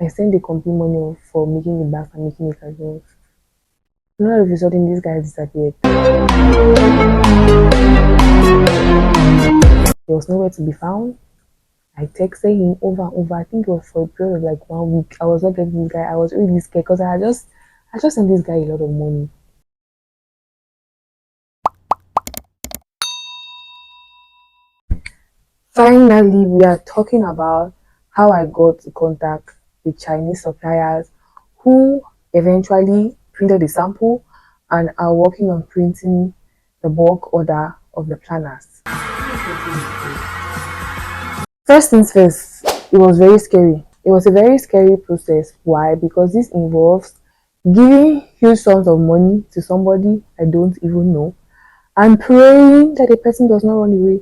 I sent the company money for making the bags and making it as well. And all of a sudden, this guy disappeared. He was nowhere to be found. I texted him over and over. I think it was for a period of like 1 week. I was not getting this guy. I was really scared because I just sent this guy a lot of money. Finally, we are talking about how I got to contact the Chinese suppliers who eventually printed the sample and are working on printing the bulk order of the planners. First things first, it was very scary. It was a very scary process. Why? Because this involves giving huge sums of money to somebody I don't even know and praying that the person does not run away.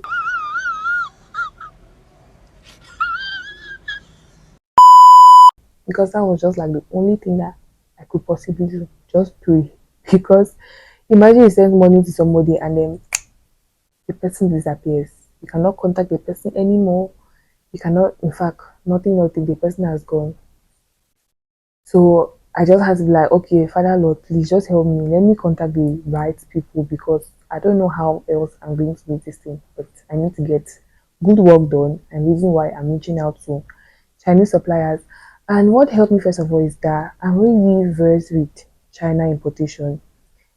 Because that was just like the only thing that I could possibly do. Just pray. Because imagine you send money to somebody and then the person disappears. You cannot contact the person anymore. You cannot, in fact, nothing, the person has gone. So I just had to be like, okay, Father Lord, please just help me. Let me contact the right people because I don't know how else I'm going to do this thing. But I need to get good work done, and reason why I'm reaching out to Chinese suppliers. And what helped me first of all is that I'm really versed with China importation.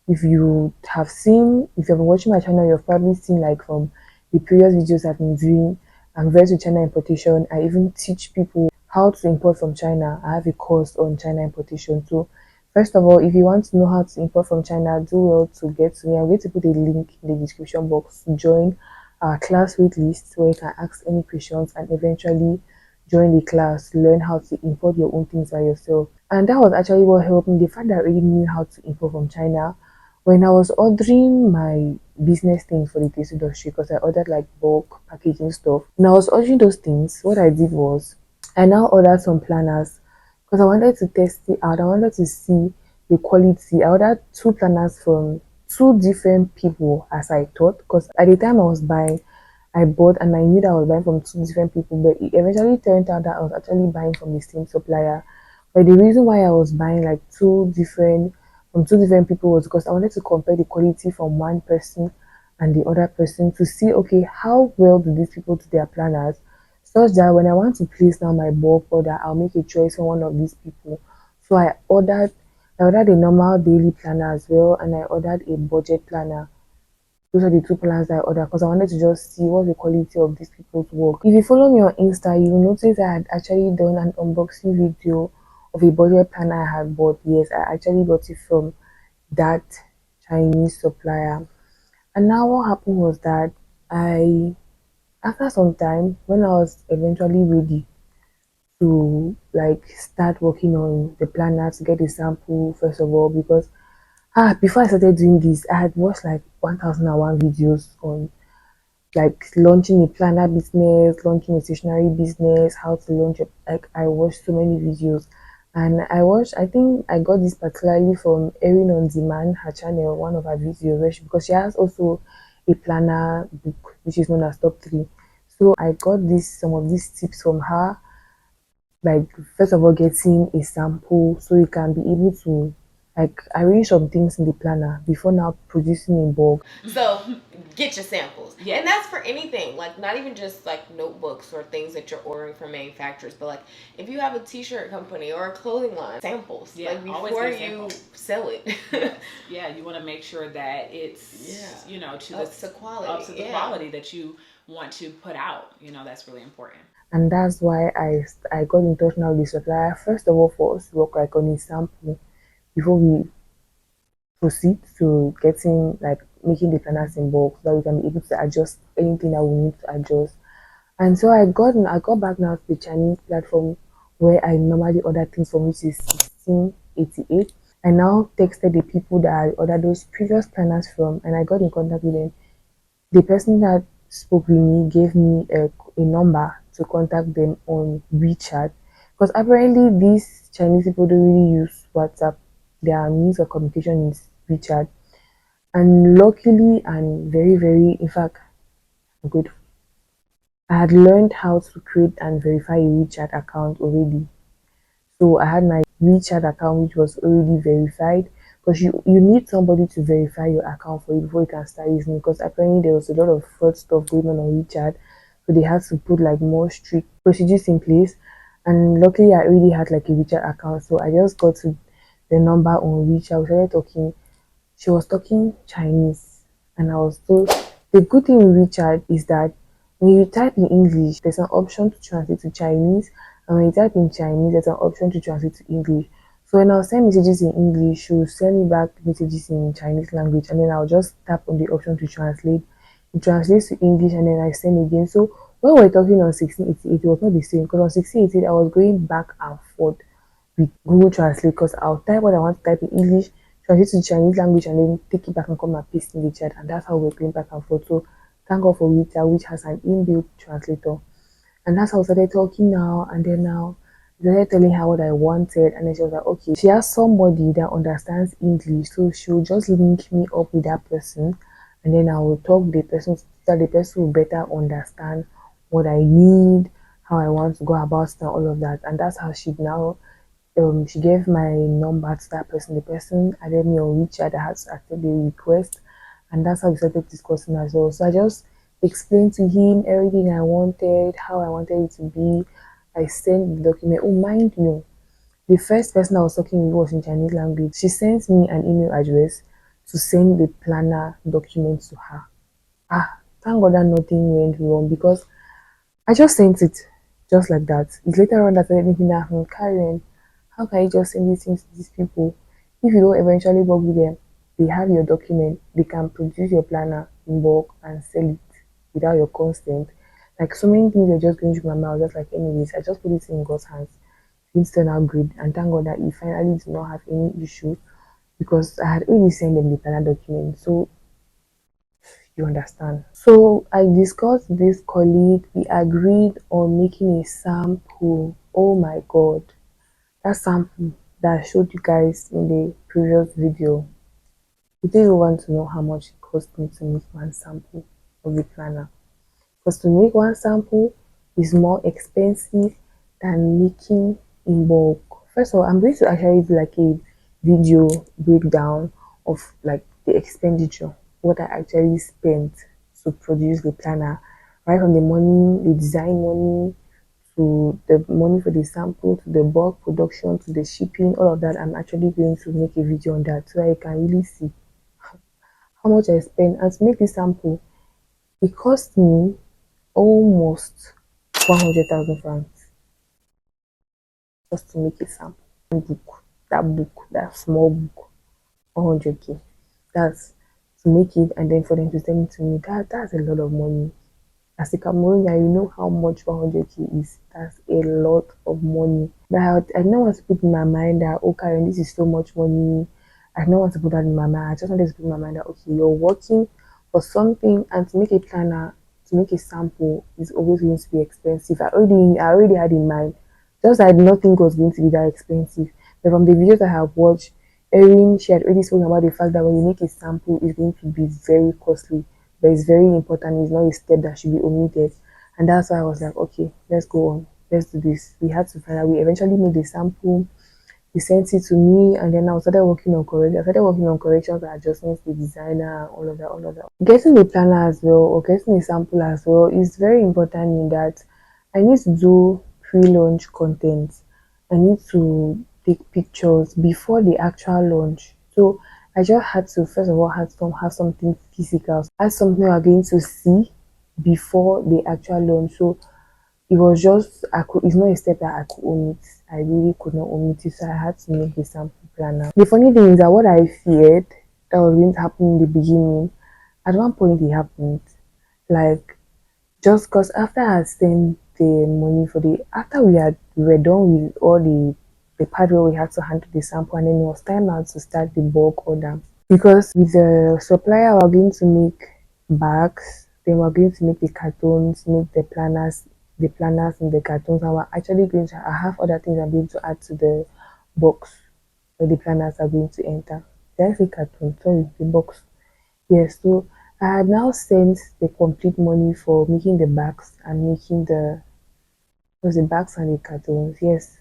If you have seen, if you've been watching my channel, you've probably seen like from the previous videos I've been doing, I'm versed with China importation. I even teach people how to import from China. I have a course on China importation. So first of all, if you want to know how to import from China, do well to get to me. I'm going to put a link in the description box to join our class waitlist where you can ask any questions and eventually join the class, learn how to import your own things by yourself. And that was actually what helped me. The fact that I already knew how to import from China when I was ordering my business things for the taste industry, because I ordered like bulk packaging stuff. When I was ordering those things, what I did was I now ordered some planners because I wanted to test it out. I wanted to see the quality. I ordered two planners from two different people as I thought, because at the time I was buying, I bought and I knew that I was buying from two different people, but it eventually turned out that I was actually buying from the same supplier. But the reason why I was buying like two different people was because I wanted to compare the quality from one person and the other person to see, okay, how well do these people do their planners, such that when I want to place now my bulk order, I'll make a choice for one of these people. So I ordered a normal daily planner as well, and I ordered a budget planner. Those are the two planners I ordered because I wanted to just see what's the quality of these people's work. If you follow me on Insta, you will notice I had actually done an unboxing video of a budget planner I had bought. Yes, I actually got it from that Chinese supplier. And now what happened was that after some time, when I was eventually ready to like start working on the planner to get the sample first of all, because before I started doing this, I had watched like 1001 videos on like launching a planner business, launching a stationery business, how to launch it. Like I watched so many videos, and I think I got this particularly from Erin on Demand, her channel, one of her videos, because she has also a planner book which is known as Top 3. So I got some of these tips from her, like first of all getting a sample so you can be able to like arrange some things in the planner before now producing in bulk. So get your samples. Yeah. And that's for anything, like not even just like notebooks or things that you're ordering from manufacturers, but like if you have a t-shirt company or a clothing line, samples. Yeah, like before you sell it. Yeah, you want to make sure that it's to the quality that you want to put out. That's really important. And that's why I got in touch now with the supplier first of all for us to work like on a sample before we proceed to getting like making the planners in bulk so that we can be able to adjust anything that we need to adjust. And so I got back now to the Chinese platform where I normally order things from, which is 1688. I now texted the people that I ordered those previous planners from, and I got in contact with them. The person that spoke with me gave me a number to contact them on WeChat, because apparently these Chinese people don't really use WhatsApp. Their means of communication is WeChat. And luckily and very, in fact, I'm grateful, I had learned how to create and verify a WeChat account already. So I had my WeChat account which was already verified, because you need somebody to verify your account for you before you can start using it, because apparently there was a lot of fraud stuff going on WeChat. So they had to put like more strict procedures in place. And luckily I already had like a WeChat account. So I just got to the number on WeChat. We started talking. She was talking Chinese, and I was told the good thing with WeChat is that when you type in English, there's an option to translate to Chinese, and when you type in Chinese, there's an option to translate to English. So when I'll send messages in English, she'll send me back messages in Chinese language, and then I'll just tap on the option to translate. It translates to English, and then I send again. So when we're talking on 1688, it was not the same, because on 1688 I was going back and forth with Google Translate, because I'll type what I want to type in English, translate to Chinese language, and then take it back and come and paste in the chat. And that's how we're going back and forth. So thank God for WeChat, which has an inbuilt translator. And that's how we started talking now. And then now I started telling her what I wanted. And then she was like, okay, she has somebody that understands English. So she'll just link me up with that person. And then I will talk to the person so that the person will better understand what I need, how I want to go about it, and all of that. And that's how she gave my number to that person. The person added me on WeChat. I had to accept the request, and that's how we started discussing as well. So I just explained to him everything I wanted, how I wanted it to be. I sent the document. Oh, mind you, the first person I was talking with was in Chinese language. She sent me an email address to send the planner document to her. Thank God that nothing went wrong, because I just sent it just like that. It's later on that I started thinking that, Karen, how can you just send these things to these people? If you don't eventually work with them, they have your document, they can produce your planner in bulk and sell it without your consent. Like, so many things were just going through my mind. I was just like, anyways, I just put it in God's hands. Things turned out great, and thank God that he finally did not have any issue, because I had already sent them the planner document. So you understand. So I discussed with this colleague. We agreed on making a sample. Oh my god, that sample that I showed you guys in the previous video. You didn't want to know how much it cost me to make one sample of the planner. Because to make one sample is more expensive than making in bulk. First of all, I'm going to actually do like a video breakdown of like the expenditure, what I actually spent to produce the planner, right from the money, the design money, to the money for the sample, to the bulk production, to the shipping, all of that. I'm actually going to make a video on that so that you can really see how much I spent. And to make this sample, it cost me almost 100,000 francs just to make a sample. Book, that small book, 100k. That's to make it, and then for them to send it to me. That's a lot of money. As a Cameroonian, you know how much 100k is. That's a lot of money. But I don't want to put in my mind that, oh, Karen, this is so much money. I don't want to put that in my mind. I just wanted to put in my mind that, okay, you're working for something, and to make a planner, to make a sample is always going to be expensive. I already had in mind. Just I did not think it was going to be that expensive. But from the videos I have watched, Erin, she had already spoken about the fact that when you make a sample, it's going to be very costly, but it's very important. It's not a step that should be omitted. And that's why I was like, okay, let's go on. Let's do this. We had to find out. We eventually made the sample. He sent it to me, and then I started working on corrections. I started working on corrections and adjustments to the designer and all of that. Getting the planner as well, or getting a sample as well, is very important in that I need to do pre-launch content. I need to take pictures before the actual launch. So I just had to first of all have something physical, have something we are going to see before the actual launch. So it was just it's not a step that I could omit. I really could not omit it, so I had to make the sample planner. The funny thing is that what I feared that was going to happen in the beginning, at one point it happened. Like, just because after I had spent the money for the after we were done with all the part where we had to handle the sample, and then it was time now to start the bulk order. Because with the supplier we're going to make bags, then we're going to make the cartons, make the planners and the cartons, and we're actually going to I have other things I'm going to add to the box where the planners are going to enter. Did I say carton? Sorry, the box. Yes, so I had now sent the complete money for making the bags and making the bags and the cartons. Yes,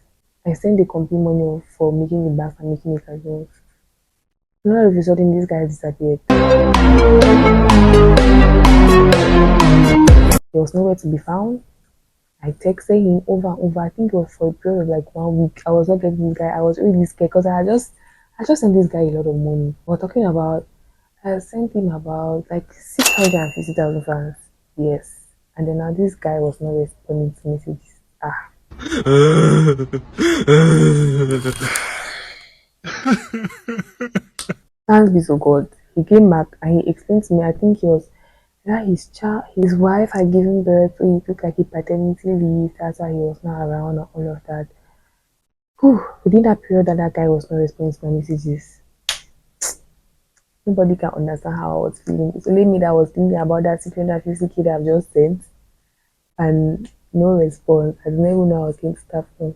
I sent the complete money for making the bags and making the cartons. And all of a sudden, this guy disappeared. He was nowhere to be found. I texted him over and over. I think it was for a period of like 1 week. I was not getting this guy. I was really scared because I just sent this guy a lot of money. We're talking about, I sent him about like 650,000 francs. Yes. And then now this guy was not responding to messages. Ah. Thanks be to God. He came back and he explained to me, I think he was that his wife had given birth, so he took like a paternity leave. That's why he was not around and all of that. Whew, within that period that guy was not responding to my messages, nobody can understand how I was feeling. It's only me that was thinking about that 650K that I've just sent and no response. I didn't even know I was going to start from.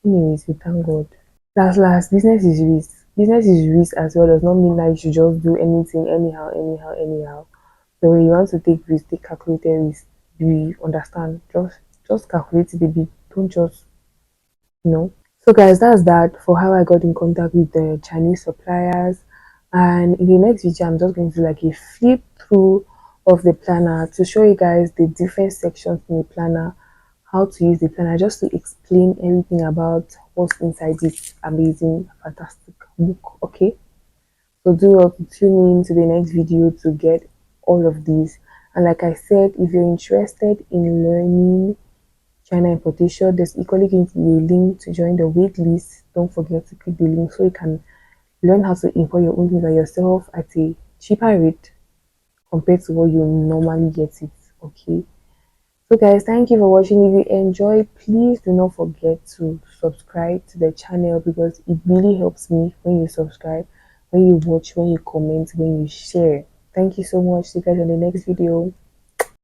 Anyways, we thank God. Last, business is risk. Business is risk as well. Does not mean that you should just do anything anyhow. So when you want to take risk, take calculated risk. You understand? Just calculate it a bit. Don't just So guys, that's that for how I got in contact with the Chinese suppliers. And in the next video, I'm just going to do like a flip through of the planner to show you guys the different sections in the planner, how to use the planner, just to explain everything about what's inside this amazing, fantastic book. Okay, so do not tune in to the next video to get all of these. And like I said, if you're interested in learning China importation, there's equally going to be a link to join the wait list. Don't forget to click the link so you can learn how to import your own things by yourself at a cheaper rate compared to what you normally get it. Okay. So guys, thank you for watching. If you enjoyed, please do not forget to subscribe to the channel because it really helps me when you subscribe, when you watch, when you comment, when you share. Thank you so much. See you guys on the next video.